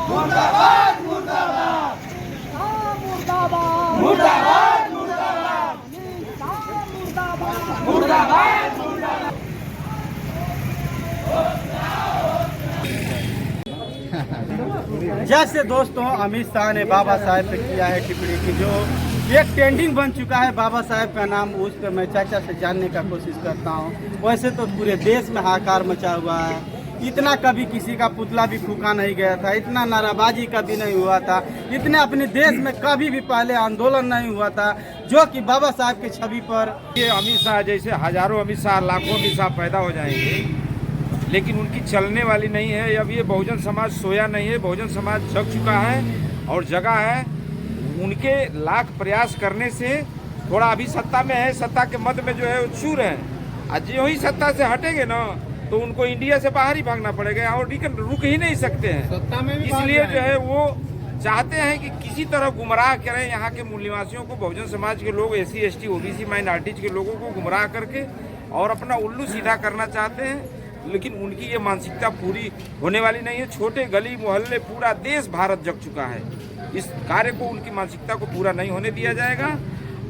मुर्दाबाद मुर्दाबाद मुर्दाबाद मुर्दाबाद मुर्दाबाद मुर्दाबाद मुर्दाबाद। जैसे दोस्तों अमित शाह ने बाबा साहेब पे किया है टिप्पणी की जो एक ट्रेंडिंग बन चुका है बाबा साहेब का नाम, उस पर मैं चाचा से जानने का कोशिश करता हूँ। वैसे तो पूरे देश में हाहाकार मचा हुआ है, इतना कभी किसी का पुतला भी फूका नहीं गया था, इतना नाराबाजी कभी नहीं हुआ था, इतने अपने देश में कभी भी पहले आंदोलन नहीं हुआ था जो कि बाबा साहब की छवि पर। ये अमित शाह जैसे हजारों अमित शाह, लाखों अमित शाह पैदा हो जाएंगे, लेकिन उनकी चलने वाली नहीं है। अब ये बहुजन समाज सोया नहीं है, बहुजन समाज जग चुका है और जगा है। उनके लाख प्रयास करने से थोड़ा अभी सत्ता में है, सत्ता के मद में जो है चूर है। आज जो ही सत्ता से हटेंगे ना तो उनको इंडिया से बाहर ही भागना पड़ेगा और रुक ही नहीं सकते हैं सत्ता में। इसलिए जो है वो चाहते हैं कि किसी तरह गुमराह करें यहाँ के मूल निवासियों को, बहुजन समाज के लोग, SC ST OBC माइनॉरिटीज के लोगों को गुमराह करके और अपना उल्लू सीधा करना चाहते हैं। लेकिन उनकी ये मानसिकता पूरी होने वाली नहीं है। छोटे गली मोहल्ले पूरा देश भारत जग चुका है, इस कार्य को, उनकी मानसिकता को पूरा नहीं होने दिया जाएगा।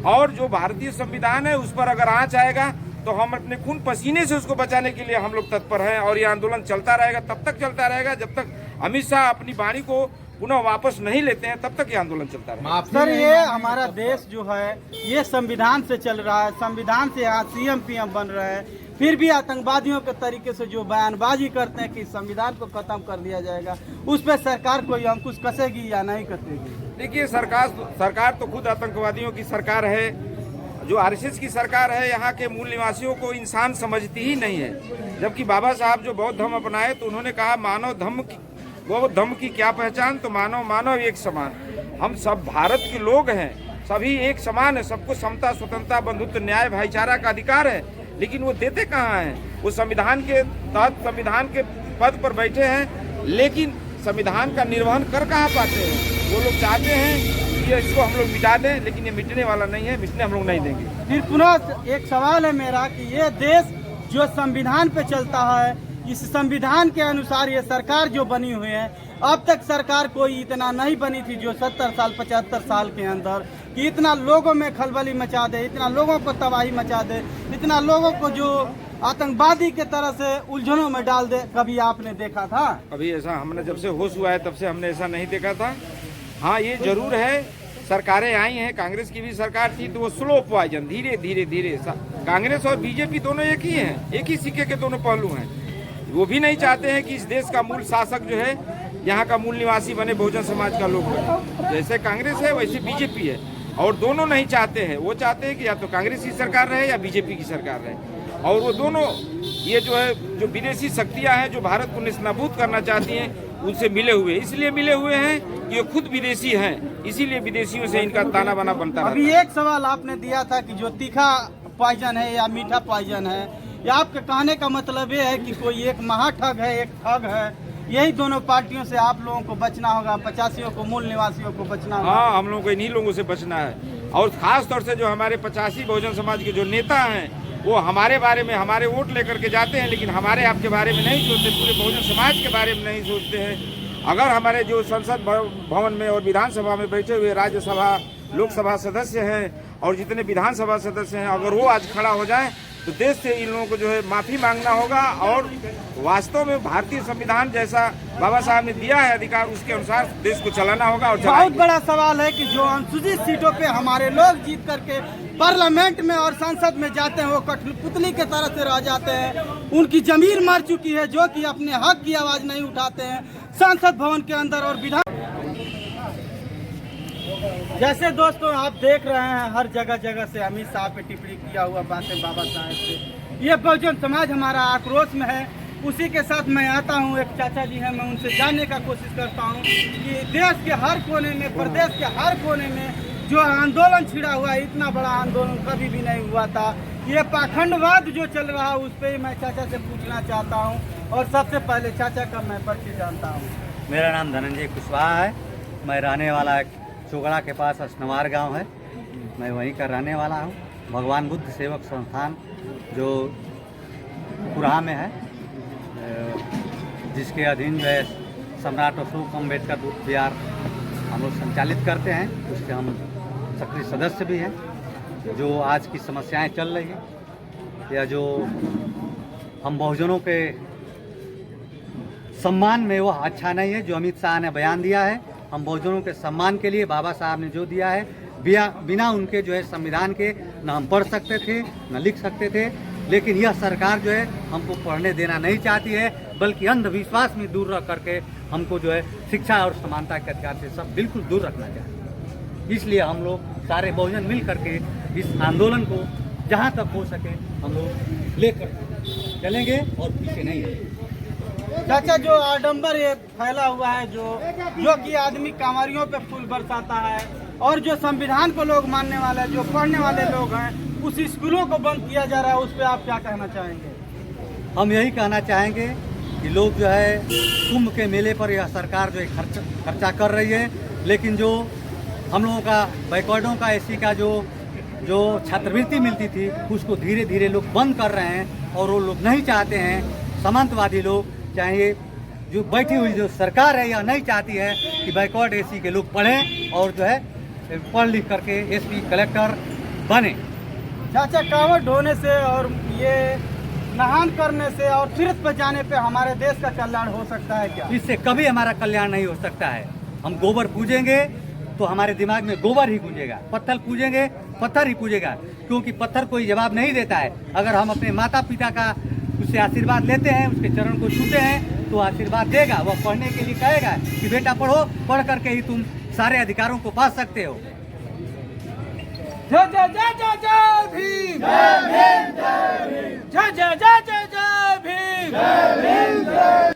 और जो भारतीय संविधान है उस पर अगर आँच आएगा तो हम अपने खून पसीने से उसको बचाने के लिए हम लोग तत्पर हैं और ये आंदोलन चलता रहेगा, तब तक चलता रहेगा जब तक अमित शाह अपनी वाणी को पुनः वापस नहीं लेते हैं, तब तक ये आंदोलन चलता रहेगा। सर ये हमारा देश जो है ये संविधान से चल रहा है, संविधान से यहाँ CM PM बन रहे हैं, फिर भी आतंकवादियों के तरीके से जो बयानबाजी करते हैं कि संविधान को खत्म कर दिया जाएगा, उस पर सरकार कोई अंकुश कसेगी या नहीं कसेगी? देखिए सरकार तो खुद आतंकवादियों की सरकार है। जो RSS की सरकार है यहाँ के मूल निवासियों को इंसान समझती ही नहीं है। जबकि बाबा साहब जो बौद्ध धर्म अपनाए तो उन्होंने कहा मानव धर्म की क्या पहचान, तो मानव एक समान। हम सब भारत के लोग हैं, सभी एक समान है, सबको समता, स्वतंत्रता, बंधुत्व, न्याय, भाईचारा का अधिकार है। लेकिन वो देते कहाँ हैं? वो संविधान के तहत संविधान के पद पर बैठे हैं, लेकिन संविधान का निर्वहन कर कहाँ पाते हैं? वो लोग चाहते हैं कि इसको हम लोग मिटा दें, लेकिन ये मिटने वाला नहीं है, मिटने हम लोग नहीं देंगे। फिर पुनः एक सवाल है मेरा कि ये देश जो संविधान पे चलता है, इस संविधान के अनुसार ये सरकार जो बनी हुई है, अब तक सरकार कोई इतना नहीं बनी थी जो 70 साल 75 साल के अंदर कि इतना लोगों में खलबली मचा दे, इतना लोगों को तबाही मचा दे, इतना लोगों को जो आतंकवादी के तरह से उलझनों में डाल दे। कभी आपने देखा था? अभी ऐसा हमने जब से होश हुआ है तब से हमने ऐसा नहीं देखा था। हाँ ये जरूर है, सरकारें आई हैं, कांग्रेस की भी सरकार थी तो वो स्लो पॉइजन, धीरे धीरे कांग्रेस और बीजेपी दोनों एक ही हैं, एक ही सिक्के के दोनों पहलू हैं। वो भी नहीं चाहते हैं कि इस देश का मूल शासक जो है यहाँ का मूल निवासी बने, बहुजन समाज का लोग बने। जैसे कांग्रेस है वैसे बीजेपी है, और दोनों नहीं चाहते हैं। वो चाहते हैं कि या तो कांग्रेस की सरकार रहे या बीजेपी की सरकार रहे। और वो दोनों ये जो है जो विदेशी शक्तियाँ हैं जो भारत को नेस्तनाबूद करना चाहती हैं उनसे मिले हुए, इसलिए मिले हुए हैं कि ये खुद विदेशी हैं, इसीलिए विदेशियों से इनका ताना बाना बनता रहता है। अभी एक सवाल आपने दिया था कि जो तीखा पॉइजन है या मीठा पॉइजन है, या आपके कहने का मतलब ये है कि कोई एक महाठग है, एक ठग है, यही दोनों पार्टियों से आप लोगों को बचना होगा, 85 को, मूल निवासियों को बचना होगा? हाँ, हम लोगों को इन्हीं लोगों से बचना है। और खास तौर से जो हमारे 85 बहुजन समाज के जो नेता हैं वो हमारे बारे में, हमारे वोट लेकर के जाते हैं, लेकिन हमारे आपके बारे में नहीं सोचते, पूरे बहुजन समाज के बारे में नहीं सोचते हैं। अगर हमारे जो संसद भवन में और विधानसभा में बैठे हुए राज्यसभा, लोकसभा सदस्य हैं और जितने विधानसभा सदस्य हैं, अगर वो आज खड़ा हो जाए तो देश से इन लोगों को जो है माफ़ी मांगना होगा और वास्तव में भारतीय संविधान जैसा बाबा साहब ने दिया है अधिकार, उसके अनुसार देश को चलाना होगा। और बहुत बड़ा सवाल है कि जो अनुसूचित सीटों पे हमारे लोग जीत करके पार्लियामेंट में और संसद में जाते हैं वो कठपुतली के तरह से रह जाते हैं। उनकी जमीर मर चुकी है जो कि अपने हक की आवाज़ नहीं उठाते हैं संसद भवन के अंदर और विधान। जैसे दोस्तों आप देख रहे हैं हर जगह से अमित शाह पे टिप्पणी किया हुआ बातें बाबा साहब से। ये बहुजन समाज हमारा आक्रोश में है, उसी के साथ मैं आता हूँ। एक चाचा जी हैं, मैं उनसे जानने का कोशिश करता हूँ कि देश के हर कोने में, प्रदेश के हर कोने में जो आंदोलन छिड़ा हुआ है, इतना बड़ा आंदोलन कभी भी नहीं हुआ था। ये पाखंडवाद जो चल रहा है उस पर मैं चाचा से पूछना चाहता हूँ। और सबसे पहले चाचा का मैं परिचय जानता हूँ। मेरा नाम धनंजय कुशवाहा है। मैं रहने वाला चोगड़ा के पास असनवार गांव है, मैं वहीं का रहने वाला हूं। भगवान बुद्ध सेवक संस्थान जो कुराहा में है, जिसके अधीन जो है सम्राट अशोक अम्बेडकर बुद्ध विहार हम लोग संचालित करते हैं, उसके हम सक्रिय सदस्य भी हैं। जो आज की समस्याएं चल रही हैं या जो हम बहुजनों के सम्मान में वह अच्छा नहीं है जो अमित शाह ने बयान दिया है। हम बहुजनों के सम्मान के लिए बाबा साहब ने जो दिया है, बिना उनके जो है संविधान के न हम पढ़ सकते थे न लिख सकते थे। लेकिन यह सरकार जो है हमको पढ़ने देना नहीं चाहती है, बल्कि अंधविश्वास में दूर रख करके हमको जो है शिक्षा और समानता के अधिकार से सब बिल्कुल दूर रखना चाहते हैं। इसलिए हम लोग सारे बहुजन मिल करके इस आंदोलन को जहाँ तक हो सके हम लोग लेकर चलेंगे और पीछे नहीं है। चाचा, जो आडंबर ये फैला हुआ है, जो कि आदमी कांवरियों पे फूल बरसाता है और जो संविधान को लोग मानने वाले हैं, जो पढ़ने वाले लोग हैं, उस स्कूलों को बंद किया जा रहा है, उस पर आप क्या कहना चाहेंगे? हम यही कहना चाहेंगे कि लोग जो है कुंभ के मेले पर यह सरकार जो है खर्चा कर रही है, लेकिन जो हम लोगों का बैकवर्डों का एससी का जो छात्रवृत्ति मिलती थी उसको धीरे धीरे लोग बंद कर रहे हैं। और वो लोग नहीं चाहते हैं, सामंतवादी लोग, चाहे जो बैठी हुई जो सरकार है यह नहीं चाहती है कि बैकवर्ड एससी के लोग पढ़ें और जो है पढ़ लिख करके एसपी कलेक्टर बने। चाचा, कांवड़ ढोने से और ये नहान करने से और तीर्थ पर जाने पे हमारे देश का कल्याण हो सकता है क्या? इससे कभी हमारा कल्याण नहीं हो सकता है। हम गोबर पूजेंगे तो हमारे दिमाग में गोबर ही पूजेगा, पत्थर पूजेंगे पत्थर ही पूजेगा, क्योंकि पत्थर कोई जवाब नहीं देता है। अगर हम अपने माता पिता का उससे आशीर्वाद लेते हैं, उसके चरण को छूते हैं तो आशीर्वाद देगा। वह पढ़ने के लिए कहेगा कि बेटा पढ़ो, पढ़ करके ही तुम सारे अधिकारों को पा सकते हो। जय जय जय जय जय भीम, जय भीम जय भीम, जय जय जय जय जय भीम, जय भीम जय।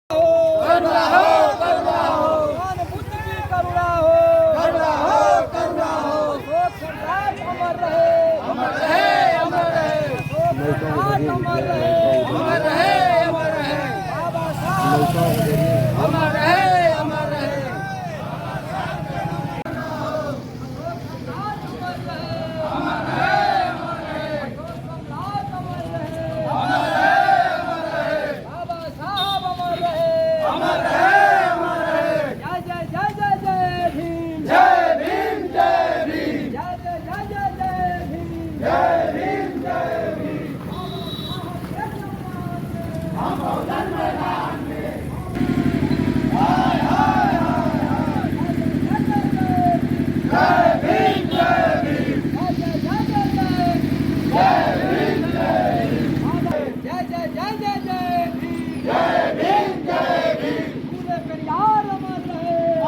करुणा हो, करुणा हो, बुद्ध की करुणा हो, करुणा हो, करुणा हो। सरदार अमर रहे, अमर रहे, अमर रहे, अमर रहे, अमर रहे, अमर रहे, बाबा साहब अमर रहे, अमर रहे।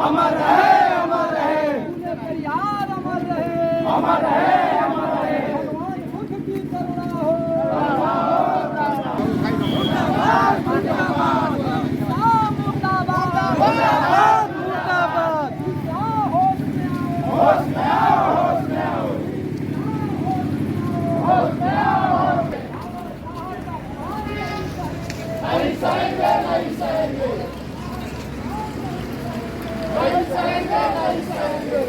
अमर रहे, अमर रहे, पेरियार अमर रहे, अमर रहे, अमर रहे। भगवान बुद्ध की करुणा हो, मुर्दाबाद, मुर्दाबाद, मुर्दाबाद, मुर्दाबाद, मुर्दाबाद। होश में आओ, होश में आओ, होश में आओ, होश में आओ। नहीं सहेंगे, नहीं सहेंगे, नहीं सहेंगे, नहीं सहेंगे।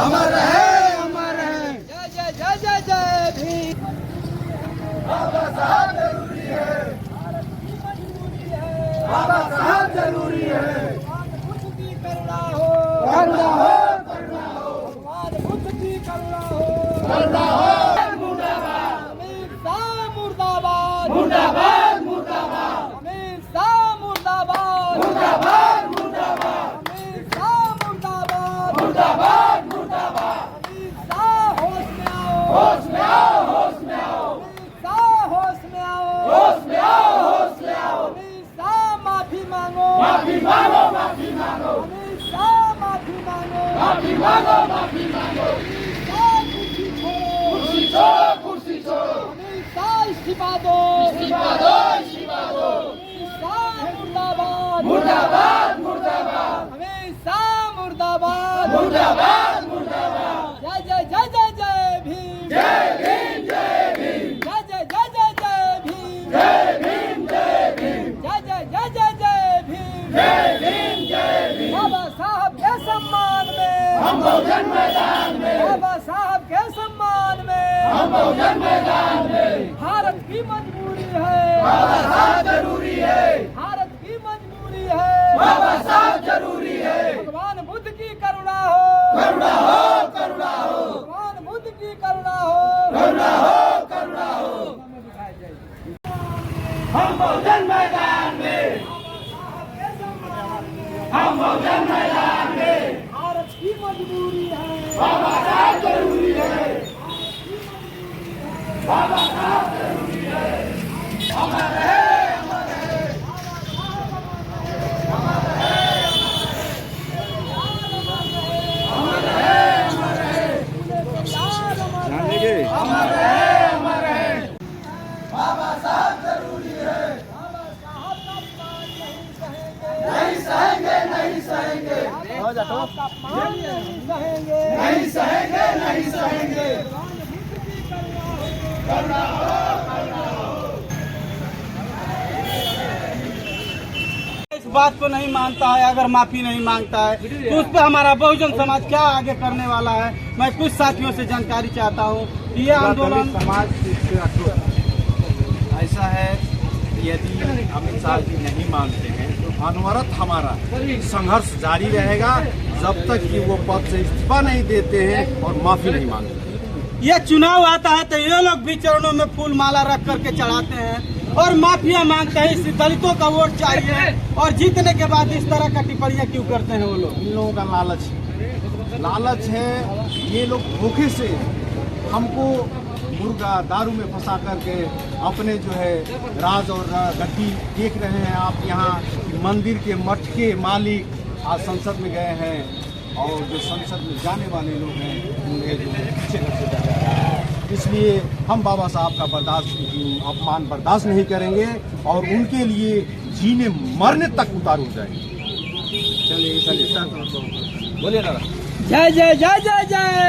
अमर रहे, अमर रहे। जय जय जय जय जय भीम। बाबा साहब जरूरी है, बाबा साहब जरूरी है। बुद्ध की करुणा हो, करुणा हो, करुणा हो। भगवान बुद्ध की करुणा हो, करुणा हो। मुर्दाबाद, अमीर शाह मुर्दाबाद, मुर्दाबाद, मुर्दाबाद। अमीर शाह मुर्दाबाद, मुर्दाबाद, मुर्दाबाद। अमीर शाह मुर्दाबाद, मुर्दाबाद, मुर्दाबाद। अमीर शाह होश में आओ, होश में आओ, होश में आओ। अमीर शाह होश में आओ, होश में आओ, होश में आओ। अमीर शाह माफी मांगो, माफी मांगो, माफी मांगो। अमीर शाह माफी मांगो, माफी मांगो, माफी मांगो। अमीर शाह कुर्सी छोड़ो, कुर्सी छोड़ो, कुर्सी छोड़ो। अमीर शाह इस्तीफा दो, इस्तीफा दो, इस्तीफा दो। अमीर शाह मुर्दाबाद, मुर्दाबाद, मुर्दाबाद। अमीर शाह मुर्दाबाद, मुर्दाबाद, मुर्दाबाद। जय जय जय जय जय भीम, जय भीम, जय भीम। जय जय जय जय जय भीम। हम बहुजन मैदान में, बाबा साहब के सम्मान में, हम बहुजन मैदान में, भारत की मजबूरी है, बाबा साहब जरूरी है, भारत की मजबूरी है, बाबा साहब जरूरी है, भगवान बुद्ध की करुणा हो, करुणा हो, करुणा हो, भगवान बुद्ध की करुणा हो, करुणा हो, करुणा हो। हम बहुजन मैदान में, हम बहुजन मैदान में, भारत की मजबूरी है, बाबा साहब जरूरी है, बाबा साहब जरूरी है, अमर है, अमर है, अमर है, अमर है, अमर है, अमर है, अमर है, बाबा साहब जरूरी है, नहीं सहेंगे, नहीं सहेंगे, नहीं सहेंगे, नहीं सहेंगे, करुणा हो, करुणा हो। इस बात को नहीं मानता है, अगर माफी नहीं मांगता है तो उस पर हमारा बहुजन समाज क्या आगे करने वाला है। मैं कुछ साथियों से जानकारी चाहता हूँ। ये आंदोलन समाज से आक्रोश ऐसा है, यदि अमित शाह जी नहीं मानते हैं तो अनवरत हमारा संघर्ष जारी रहेगा जब तक कि वो पद से इस्तीफा नहीं देते हैं और माफी नहीं मांगते। ये चुनाव आता है तो ये लोग भी चरणों में फूल माला रख करके चढ़ाते हैं और माफिया मांगते हैं। इस दलितों का वोट चाहिए और जीतने के बाद इस तरह का टिप्पणियां क्यों करते हैं वो लोग? इन लोगों का लालच है। ये लोग धोखे से हमको मुर्गा दारू में फंसा करके अपने जो है राज और गद्दी देख रहे हैं। आप यहाँ मंदिर के मठ के मालिक आज संसद में गए हैं और जो संसद में जाने वाले लोग हैं उन्हें जो है पीछे रखे जा रहे हैं। इसलिए हम बाबा साहब का अपमान बर्दाश्त नहीं करेंगे और उनके लिए जीने मरने तक उतार हो जाएंगे। चलिए बोलिए दादा। जय जय जय जय जय।